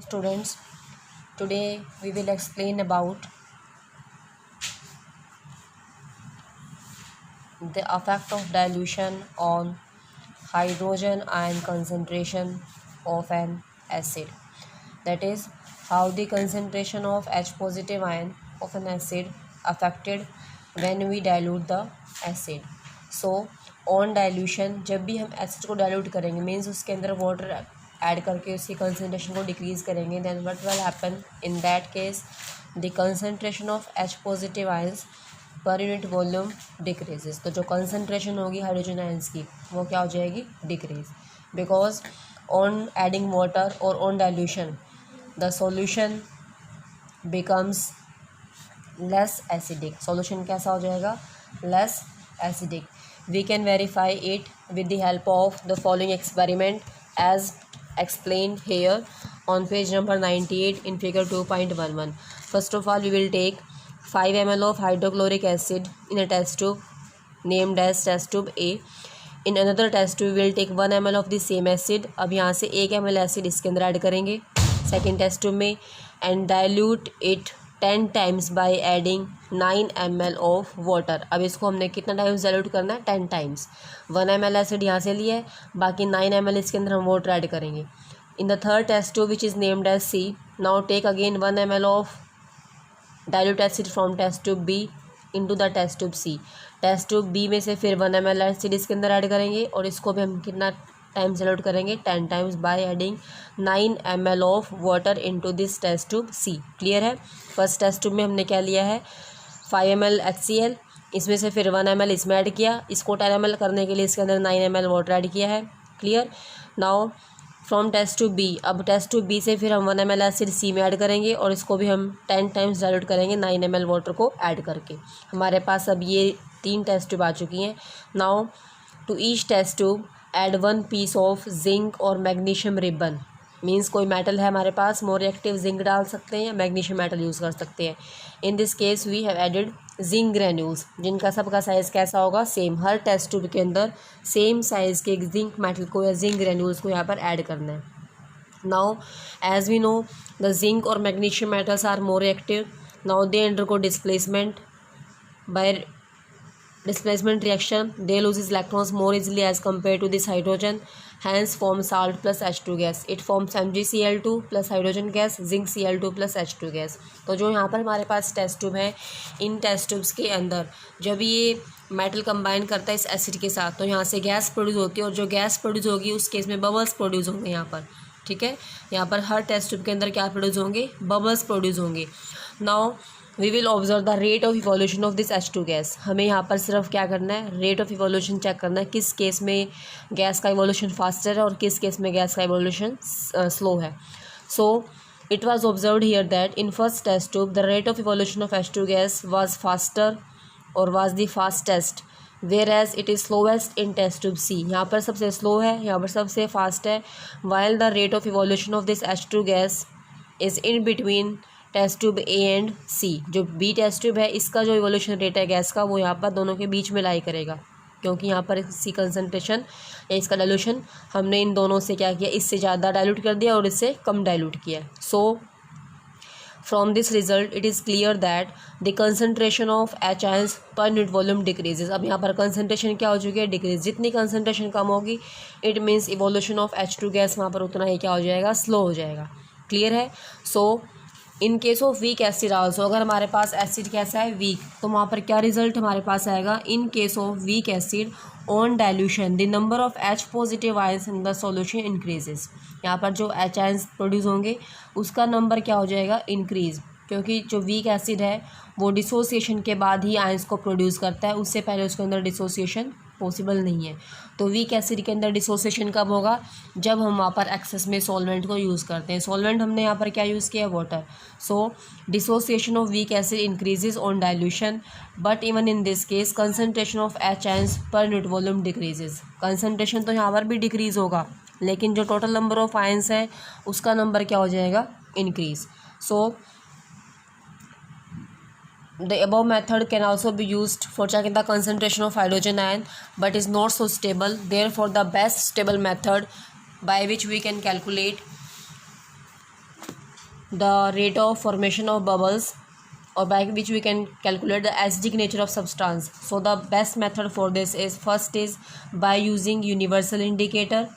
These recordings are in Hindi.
Students, today we will explain about the effect of dilution on hydrogen ion concentration of an acid. That is, how the concentration of H positive ion of an acid affected when we dilute the acid. So on dilution, जब भी हम एसिड को डाइल्यूट करेंगे मीन्स उसके अंदर वाटर ऐड करके उसकी कंसनट्रेशन को डिक्रीज़ करेंगे, then what will happen in that case the concentration of H positive ions per unit volume decreases. तो जो कंसनट्रेशन होगी हाइड्रोजन आयंस की वो क्या हो जाएगी, decrease, because on adding water और on dilution the solution becomes less acidic. Solution कैसा हो जाएगा, less acidic. We can verify it with the help of the following experiment as explained here on page number 98 in figure 2.11. First of all, we will take 5 ml of hydrochloric acid in a test tube named as test tube A. In another test tube we will take 1 ml of the same acid. अब यहाँ से 1 ml acid इसके अंदर ऐड करेंगे सेकेंड टेस्ट ट्यूब में and dilute it 10 times by adding 9 ml of water. अब इसको हमने कितना टाइम्स डाइल्यूट करना है, 10 टाइम्स. 1 ml एसिड यहाँ से लिया है, बाकी 9 ml इसके अंदर हम वाटर ऐड करेंगे. In the third test tube which is named as C, now take again 1 ml of dilute acid from test tube B into the test tube C. Test tube B में से फिर 1 ml एसिड इसके अंदर ऐड करेंगे और इसको भी हम कितना टाइम्स डाइल्यूट करेंगे, 10 times by adding 9 ml of water into this test tube C. Clear है. फर्स्ट टेस्ट ट्यूब में हमने क्या लिया है, 5 ml HCl, इसमें से फिर 1 ml इसमें ऐड किया, इसको 10 ml करने के लिए इसके अंदर 9 ml वाटर ऐड किया है. Clear. Now from test tube B, अब टेस्ट ट्यूब बी से फिर हम 1 ml एसिड सी में ऐड करेंगे और इसको भी हम 10 टाइम्स डाइल्यूट करेंगे 9 ml वाटर को ऐड करके. हमारे पास अब ये 3 टेस्ट ट्यूब आ चुकी हैं. Now to each test tube add 1 piece of zinc और मैग्नीशियम रिबन. मीन्स कोई मेटल है हमारे पास, मोर रिएक्टिव जिंक डाल सकते हैं या मैग्नीशियम मेटल यूज़ कर सकते हैं. In this case we have added zinc granules, जिनका सबका साइज़ कैसा होगा, सेम. हर टेस्ट ट्यूब के अंदर सेम साइज़ के जिंक मेटल को या जिंक ग्रेन्यूल्स को यहाँ पर ऐड करना है. Now as we know the zinc और magnesium metals are more reactive. Now they undergo displacement. By displacement reaction they loses electrons more easily as compared to this hydrogen, hence form salt plus H2 gas. it forms MgCl2 plus hydrogen gas, zinc Cl2 plus H2 gas. तो जो यहाँ पर हमारे पास टेस्ट ट्यूब है, इन टेस्ट ट्यूब्स के अंदर जब ये मेटल कंबाइन करता है इस एसिड के साथ तो यहाँ से गैस प्रोड्यूस होती है और जो गैस प्रोड्यूस होगी उस केस में बबल्स प्रोड्यूस होंगे यहाँ पर. ठीक है, यहाँ पर हर टेस्ट ट्यूब के अंदर क्या प्रोड्यूस होंगे, बबल्स प्रोड्यूस होंगे. Now we will observe the rate of evolution of this H2 gas. हमें यहाँ पर सिर्फ क्या करना है, रेट ऑफ इवोल्यूशन चेक करना है, किस केस में गैस का इवोल्यूशन फास्टर है और किस केस में गैस का इवोल्यूशन स्लो है. So it was observed here that in first test tube the rate of evolution of H2 gas वाज फास्टर और was the fastest, whereas it is slowest in test tube C. यहाँ पर सबसे स्लो है, यहाँ पर सबसे फास्ट है. While the rate of evolution of this H2 gas is in between test tube A and C. जो बी टेस्ट ट्यूब है इसका जो इवोल्यूशन रेट है गैस का वो यहाँ पर दोनों के बीच में लाई करेगा, क्योंकि यहाँ पर इसकी कंसनट्रेशन या इसका डाइल्यूशन हमने इन दोनों से क्या किया, इससे ज़्यादा डाइल्यूट कर दिया और इससे कम डाइल्यूट किया. So from this result it is clear that the concentration of H ions per unit volume decreases. अब यहाँ पर कंसनट्रेशन क्या हो चुकी है, डिक्रीज. जितनी कंसनट्रेशन कम होगी it means evolution of H2 gas वहाँ पर उतना ही क्या हो जाएगा, स्लो हो जाएगा. क्लियर है. So in case of weak acid also, अगर हमारे पास एसिड कैसा है, वीक, तो वहाँ पर क्या रिजल्ट हमारे पास आएगा, इन case of weak acid on dilution the number of H positive ions in the solution increases. यहाँ पर जो H आयंस प्रोड्यूस होंगे उसका नंबर क्या हो जाएगा, इंक्रीज, क्योंकि जो वीक एसिड है वो डिसोसिएशन के बाद ही आयंस को प्रोड्यूस करता है, उससे पहले उसके अंदर डिसोसिएशन पॉसिबल नहीं है. तो वीक एसिड के अंदर डिसोसिएशन कब होगा, जब हम वहाँ पर एक्सेस में सॉल्वेंट को यूज़ करते हैं. सॉल्वेंट हमने यहाँ पर क्या यूज़ किया, water. So dissociation of weak acid increases on dilution, but even in this case concentration of H ions per unit volume decreases. Concentration तो यहाँ पर भी डिक्रीज होगा, लेकिन जो टोटल नंबर ऑफ आयंस है उसका नंबर क्या हो जाएगा, increase. So the above method can also be used for checking the concentration of hydrogen ion but is not so stable. Therefore the best stable method by which we can calculate the rate of formation of bubbles, or by which we can calculate the acidic nature of substance. So the best method for this is, first is by using universal indicator.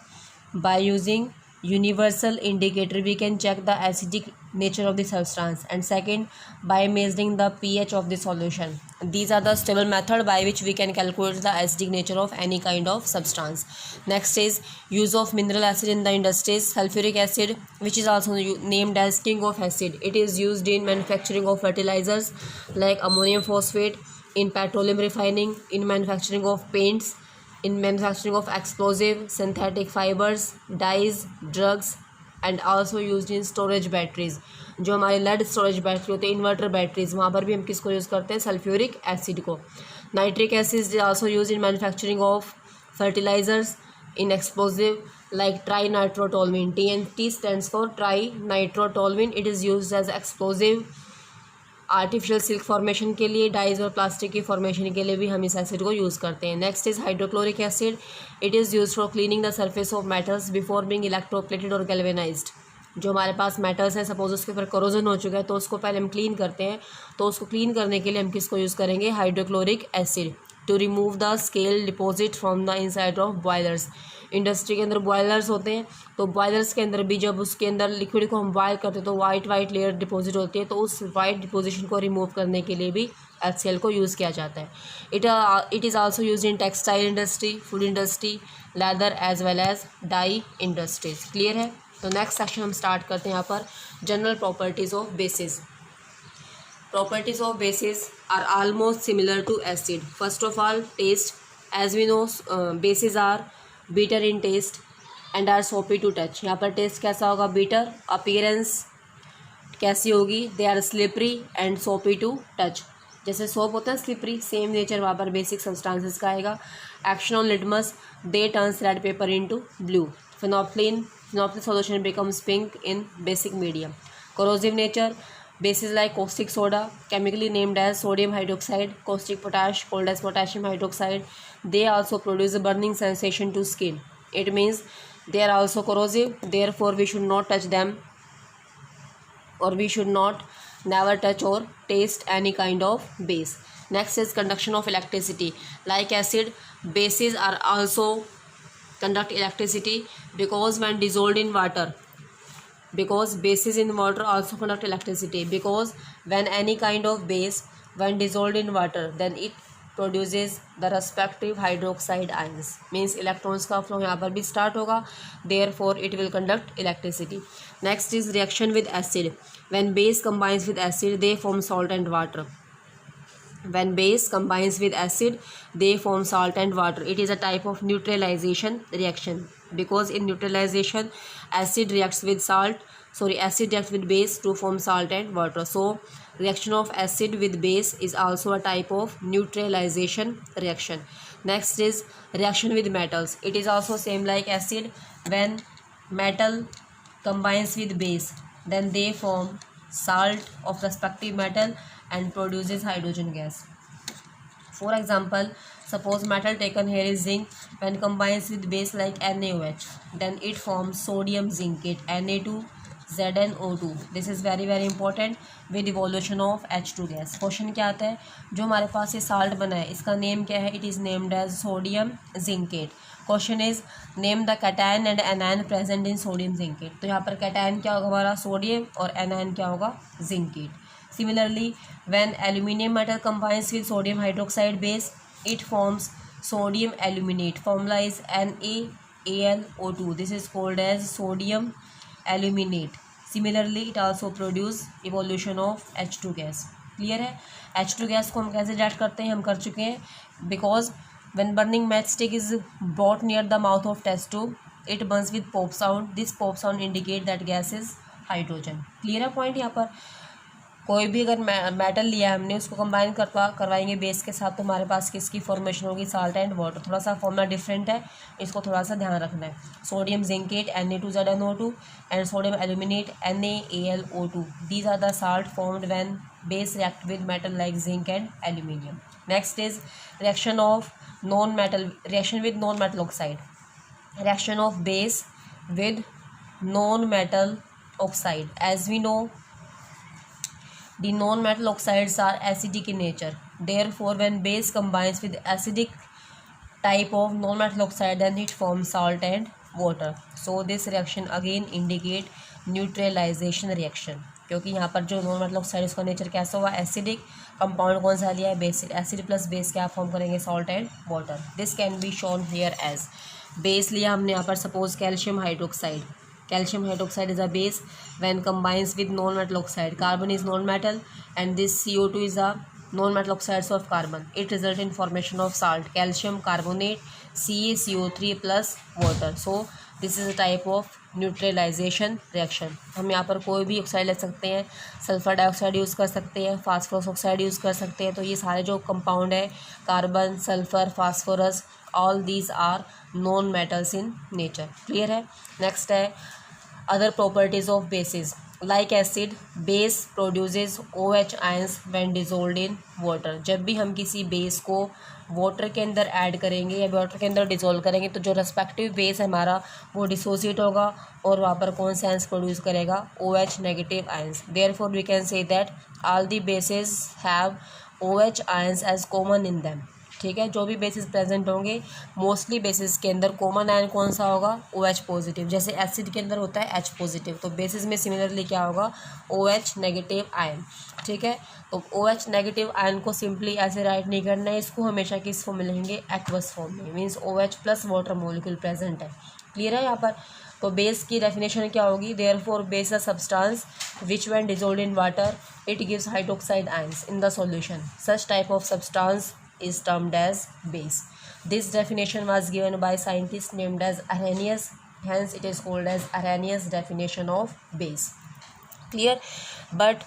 By using universal indicator we can check the acidic nature of the substance, and second by measuring the pH of the solution. These are the stable method by which we can calculate the acidic nature of any kind of substance. Next is use of mineral acid in the industries. Sulfuric acid, which is also named as king of acid, it is used in manufacturing of fertilizers like ammonium phosphate, in petroleum refining, in manufacturing of paints, in manufacturing of explosive, synthetic fibers, dyes, drugs, and also use in storage batteries. जो हमारे लेड स्टोरेज बैटरी होते हैं, इन्वर्टर बैटरीज, वहाँ पर भी हम किसको यूज़ करते हैं, सल्फ्यूरिक एसिड को. Nitric acid is also use in manufacturing of fertilisers, in explosive like trinitotoluene. TNT stands for trinitotoluene. It is used as explosive. Artificial silk formation के लिए, डाइज और प्लास्टिक की फॉर्मेशन के लिए भी हम इस एसिड को यूज़ करते हैं. Next is hydrochloric acid. It is use for cleaning the surface of metals before being electroplated और गैल्वेनाइज्ड. जो हमारे पास मेटल्स हैं, सपोज उसके ऊपर करोजन हो चुका है तो उसको पहले हम क्लीन करते हैं, तो उसको क्लीन करने के लिए हम किसको यूज़ करेंगे, hydrochloric acid. To remove the scale deposit from the inside of boilers. Industry के अंदर बॉयलर्स होते हैं, तो बॉयलर्स के अंदर भी जब उसके अंदर लिक्विड को हम बॉयल करते हैं तो वाइट लेयर डिपॉजिट होती है, तो उस वाइट डिपोजिशन को रिमूव करने के लिए भी HCl को यूज़ किया जाता है. It is also use in textile industry, food industry, leather as well as dye industries. Clear है. तो नेक्स्ट सेक्शन हम स्टार्ट करते हैं यहाँ पर, general properties of basis. Properties of bases are almost similar to acid. First of all, taste. As we know, bases are bitter in taste and are soapy to touch. यहाँ पर टेस्ट कैसा होगा, bitter. Appearance कैसी होगी, they are slippery and soapy to touch. जैसे सोप होता है स्लिपरी, सेम नेचर वहाँ पर बेसिक सब्सटेंसेस का आएगा. Action on litmus, they turns red paper into blue. Phenolphthalein solution becomes pink in basic medium. Corrosive nature, bases like caustic soda, chemically named as sodium hydroxide, caustic potash called as potassium hydroxide, they also produce a burning sensation to skin. It means they are also corrosive, therefore we should not touch them, or we should not never touch or taste any kind of base. Next is conduction of electricity. Like acid, bases are also conduct electricity because when dissolved in water, because bases in water also conduct electricity, because when any kind of base when dissolved in water then it produces the respective hydroxide ions, means electrons का flow यहाँ पर भी start होगा, therefore it will conduct electricity. Next is reaction with acid. When base combines with acid they form salt and water. When base combines with acid they form salt and water. It is a type of neutralization reaction, because in neutralization acid reacts with base to form salt and water. So reaction of acid with base is also a type of neutralization reaction. Next is reaction with metals. It is also same like acid. When metal combines with base then they form salt of respective metal and produces hydrogen gas. For example, suppose metal taken here is zinc. When combines with base like NaOH then it forms sodium zincate, Na2ZnO2. This is very very important with evolution of H2 gas. Question क्या आता है, जो हमारे पास ये साल्ट बना है इसका नेम क्या है, it is named as sodium zincate. Question is name the cation and anion present in sodium zincate. तो यहाँ पर कैटायन क्या होगा हमारा सोडियम और एनायन क्या होगा zincate. Similarly, when aluminium metal combines with sodium hydroxide base, it forms sodium aluminate. Formula is NaAlO2. This is called as sodium aluminate. Similarly, it also produces evolution of H2 gas. Clear है. H2 gas को हम कैसे डिटेक्ट करते हैं, हम कर चुके हैं. Because when burning matchstick is brought near the mouth of test tube, it burns with pop sound. This pop sound indicate that gas is hydrogen. Clear है पॉइंट. यहाँ पर कोई भी अगर मेटल लिया है हमने उसको कंबाइन करवाएंगे बेस के साथ तो हमारे पास किसकी फॉर्मेशन होगी, साल्ट एंड वाटर. थोड़ा सा फॉर्मूला डिफरेंट है, इसको थोड़ा सा ध्यान रखना है. Sodium zincate Na2ZnO2 and sodium aluminate NaAlO2. These are the salt formed when base react with metal like zinc and aluminium. Next is reaction with non metal oxide. Reaction of base with non metal oxide. As we know, the non-metal oxides are acidic in nature. Therefore, when base combines with acidic type of non-metal oxide, then it forms salt and water. So this reaction again indicate neutralization reaction, क्योंकि यहाँ पर जो नॉन मेटल ऑक्साइड उसका नेचर कैसा हुआ, एसिडिक. कंपाउंड कौन सा लिया है, बेस. एसिड प्लस बेस क्या फॉर्म करेंगे, salt and water. This can be shown here as. Base लिया हमने यहाँ पर, suppose calcium hydroxide. Calcium hydroxide is a base when combines with non-metal oxide. Carbon is non-metal and this CO2 is a non-metal oxides of carbon. It results in formation of salt, calcium carbonate, CaCO3 plus water. So this is a type of neutralisation reaction. हम यहाँ पर कोई भी ऑक्साइड ले सकते हैं, सल्फर डाइऑक्साइड यूज़ कर सकते हैं, फास्फोरस ऑक्साइड यूज़ कर सकते हैं. तो ये सारे जो कंपाउंड है, carbon, sulphur, phosphorus, all these are non metals in nature. Clear है. नेक्स्ट है other properties of bases. Like acid, base produces OH ions when dissolved in water. जब भी हम किसी बेस को वाटर के अंदर ऐड करेंगे या वाटर के अंदर डिसॉल्व करेंगे तो जो रेस्पेक्टिव बेस है हमारा वो डिसोसिएट होगा और वहाँ पर कौन से आयंस प्रोड्यूस करेगा, OH negative ions. Therefore we can say that all the bases have OH ions as common in them. ठीक है, जो भी बेसिस प्रेजेंट होंगे मोस्टली बेसिस के अंदर कॉमन आयन कौन सा होगा, OH पॉजिटिव. जैसे एसिड के अंदर होता है H पॉजिटिव, तो बेसिस में सिमिलरली क्या होगा, OH नेगेटिव आयन. ठीक है, तो OH नेगेटिव आयन को सिंपली ऐसे राइट नहीं करना है, इसको हमेशा किस फॉर्म में लिखेंगे, एक्वस फॉर्म में. Means OH plus water molecule present है. क्लियर है यहाँ पर. तो बेस की डेफिनेशन क्या होगी, therefore base a substance which when dissolved in water it gives hydroxide ions in the solution. Such type of substance is termed as base. This definition was given by scientist named as Arrhenius, hence it is called as Arrhenius definition of base. Clear. But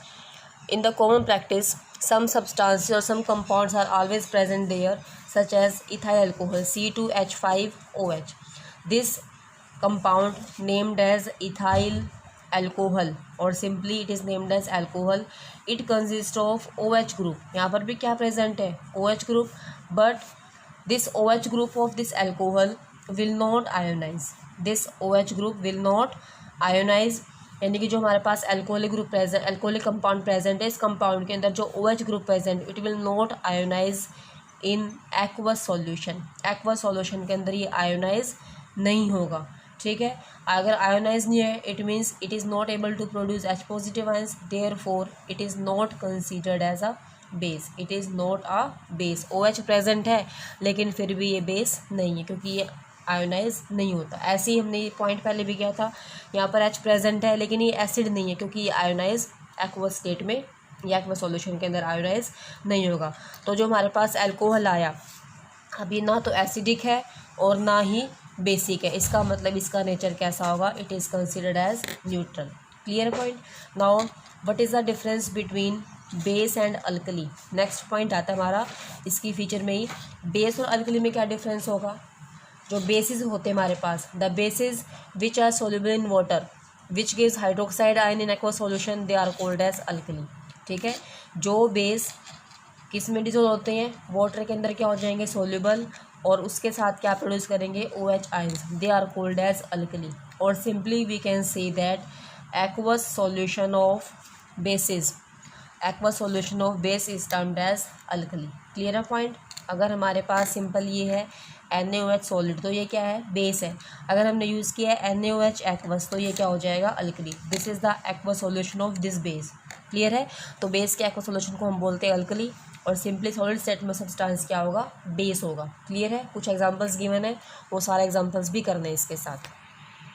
in the common practice some substances or some compounds are always present there, such as ethyl alcohol C2H5OH. This compound named as ethyl alcohol or simply it is named as alcohol. It consists of OH group. यहाँ पर भी क्या present है, OH group. But this OH group of this alcohol will not ionize. This OH group will not ionize. यानी कि जो हमारे पास alcoholic group present, alcoholic compound present है, इस कंपाउंड के अंदर जो OH group present, it will not ionise in aqueous solution. Aqueous solution के अंदर ये आयोनाइज नहीं होगा. ठीक है, अगर आयोनाइज नहीं है it means it is not able to produce H positive ions. Therefore it is not considered as a base. It is not a base. OH present है लेकिन फिर भी ये बेस नहीं है क्योंकि ये आयोनाइज नहीं होता. ऐसे ही हमने ये पॉइंट पहले भी किया था, यहाँ पर H प्रेजेंट है लेकिन ये एसिड नहीं है क्योंकि ये आयोनाइज एक्वस स्टेट में या एक्वस सॉल्यूशन के अंदर आयोनाइज नहीं होगा. तो जो हमारे पास अल्कोहल आया अभी ना तो एसिडिक है और ना ही बेसिक है, इसका मतलब इसका नेचर कैसा होगा, it is considered as neutral. Clear point. Now what is the difference between base and alkali. Next point आता है हमारा इसकी फीचर में ही. बेस और अल्कली में क्या डिफरेंस होगा. जो बेसिस होते हैं हमारे पास, the bases which are soluble in water which gives hydroxide ion in aqueous solution they are called as alkali. ठीक है, जो बेस किस में डिसॉल्व होते हैं, वाटर के अंदर क्या हो जाएंगे, सोल्यूबल, और उसके साथ क्या प्रोड्यूस करेंगे, OH ions, they are called as alkali. और simply we can say that aqueous solution of bases, aqueous solution of base is termed as alkali. Clear है पॉइंट. अगर हमारे पास सिंपल ये है NaOH सॉलिड तो ये क्या है, बेस है. अगर हमने यूज़ किया है NaOH एक्वस तो ये क्या हो जाएगा, alkali. This is the aqueous solution of this base. Clear है. तो बेस के एक्वस सॉल्यूशन को हम बोलते हैं अल्कली और सिंपली सॉलिड स्टेट में सब्सटेंस क्या होगा, बेस होगा. क्लियर है. कुछ एग्जांपल्स गिवन है, वो सारे एग्जांपल्स भी करने हैं इसके साथ.